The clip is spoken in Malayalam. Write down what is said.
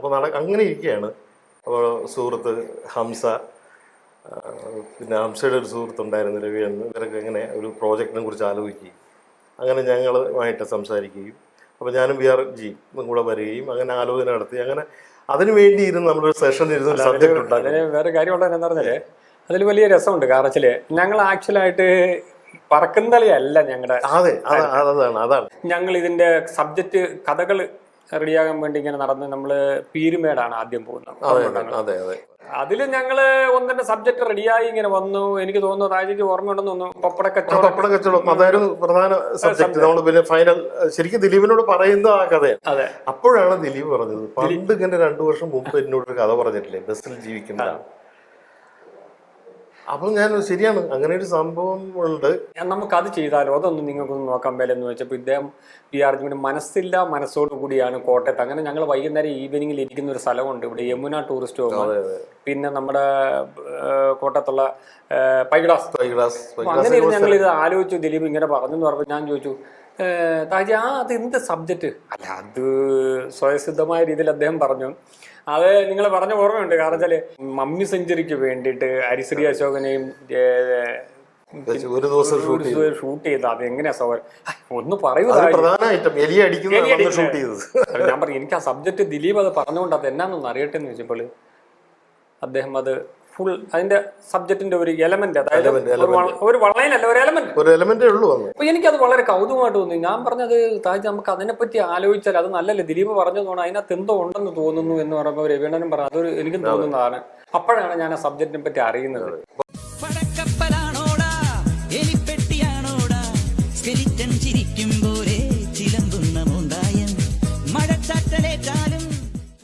അപ്പോൾ അങ്ങനെ ഇരിക്കുകയാണ്. അപ്പോൾ സുഹൃത്ത് ഹംസ, പിന്നെ ഹംസയുടെ ഒരു സുഹൃത്തുണ്ടായിരുന്നു രവിയെന്ന്, ഇവരൊക്കെ ഇങ്ങനെ ഒരു പ്രോജക്റ്റിനെ കുറിച്ച് ആലോചിക്കുകയും അങ്ങനെ ഞങ്ങളുമായിട്ട് സംസാരിക്കുകയും അപ്പോൾ ഞാനും VRG കൂടെ വരികയും അങ്ങനെ ആലോചന നടത്തി. അങ്ങനെ അതിനു വേണ്ടി ഇരുന്ന് നമ്മളൊരു സെഷൻ ഇരുന്ന് ഒരു സബ്ജക്റ്റ് ഉണ്ടാക്കി. വേറെ കാര്യമുള്ളത് എന്താ പറഞ്ഞാല് അതിൽ വലിയ രസമുണ്ട്. കാരണം വെച്ചാല് ഞങ്ങൾ ആക്ച്വലായിട്ട് പറക്കുന്നളിയല്ല ഞങ്ങളുടെ. അതെ, അതാണ് ഞങ്ങൾ ഇതിന്റെ സബ്ജക്റ്റ് കഥകൾ റെഡിയാകാൻ വേണ്ടി ഇങ്ങനെ നടന്ന് നമ്മള് പീരുമേടാണ് ആദ്യം പോകുന്നത്. അതെ അതെ അതില് ഞങ്ങള് ഒന്നിന്റെ സബ്ജക്ട് റെഡിയായി ഇങ്ങനെ വന്നു. എനിക്ക് തോന്നുന്നു താജിക്ക് ഓർമ്മയുണ്ടെന്ന് തോന്നുന്നു, പപ്പട കച്ചവടം അതായിരുന്നു പ്രധാന സബ്ജക്ട്. നമ്മൾ പിന്നെ ഫൈനൽ ശരിക്കും ദിലീപിനോട് പറയുന്ന ആ കഥയാണ്. അതെ, അപ്പോഴാണ് ദിലീപ് പറഞ്ഞത്, പണ്ട് ഇങ്ങനെ 2 വർഷം മുമ്പ് എന്നോടൊരു കഥ പറഞ്ഞിട്ടില്ലേ, ബസ്സിൽ ജീവിക്കുന്നതാണ്. അപ്പൊ ഞാൻ ശരിയാണ്, അങ്ങനെ ഒരു സംഭവം ഉണ്ട്, നമുക്കത് ചെയ്താലോ, അതൊന്നും നിങ്ങൾക്കൊന്നും നോക്കാൻ മേലെന്ന് വെച്ചപ്പോൾ ഇദ്ദേഹം VRG മനസ്സില്ല മനസ്സോടു കൂടിയാണ് കോട്ടയത്ത്. അങ്ങനെ ഞങ്ങൾ വൈകുന്നേരം ഈവനിങ്ങിൽ ഇരിക്കുന്ന ഒരു സ്ഥലമുണ്ട് ഇവിടെ, യമുന ടൂറിസ്റ്റ് ഹോം, പിന്നെ നമ്മുടെ കോട്ടയത്തുള്ള പൈഗ്ലാസ്. അങ്ങനെ ഞങ്ങൾ ഇത് ആലോചിച്ചു. ദിലീപ് ഇങ്ങനെ പറഞ്ഞു പറഞ്ഞപ്പോൾ ഞാൻ ചോദിച്ചു, താജി അത് എന്ത് സബ്ജക്റ്റ്? അല്ല, അത് സ്വയസിദ്ധമായ രീതിയിൽ അദ്ദേഹം പറഞ്ഞു. അത് നിങ്ങൾ പറഞ്ഞ ഓർമ്മയുണ്ട്. കാരണം വെച്ചാല് മമ്മി സെഞ്ചുറിക്ക് വേണ്ടിയിട്ട് ഹരിശ്രീ അശോകനെയും ഒരു ദിവസം ഷൂട്ട് ചെയ്ത് അത് എങ്ങനെയാ സൗകര്യം ഒന്ന് പറയൂ. ഞാൻ പറഞ്ഞു എനിക്ക് ആ സബ്ജക്ട് ദിലീപ് അത് പറഞ്ഞുകൊണ്ട് അത് എന്നാന്നൊന്ന് അറിയട്ടെ എന്ന് വെച്ചപ്പോൾ അദ്ദേഹം അത് ഫുൾ അതിന്റെ സബ്ജക്റ്റിന്റെ ഒരു എലമെന്റ്, അതായത് ഒരു വളയിലല്ല, ഒരു എലമെന്റേ ഉള്ളൂ. അപ്പൊ എനിക്കത് വളരെ കൗതുകമായിട്ട് തോന്നി. ഞാൻ പറഞ്ഞത് താജ് നമുക്ക് അതിനെപ്പറ്റി ആലോചിച്ചാൽ അത് നല്ലല്ലേ, ദിലീപ് പറഞ്ഞു തോന്നുന്നു അതിനകത്ത് എന്തോ ഉണ്ടെന്ന് തോന്നുന്നു എന്ന് പറയുമ്പോൾ രവീണനും പറഞ്ഞു അതൊരു എനിക്കും തോന്നുന്നതാണ്. അപ്പോഴാണ് ഞാൻ ആ സബ്ജക്റ്റിനെ പറ്റി അറിയുന്നത്.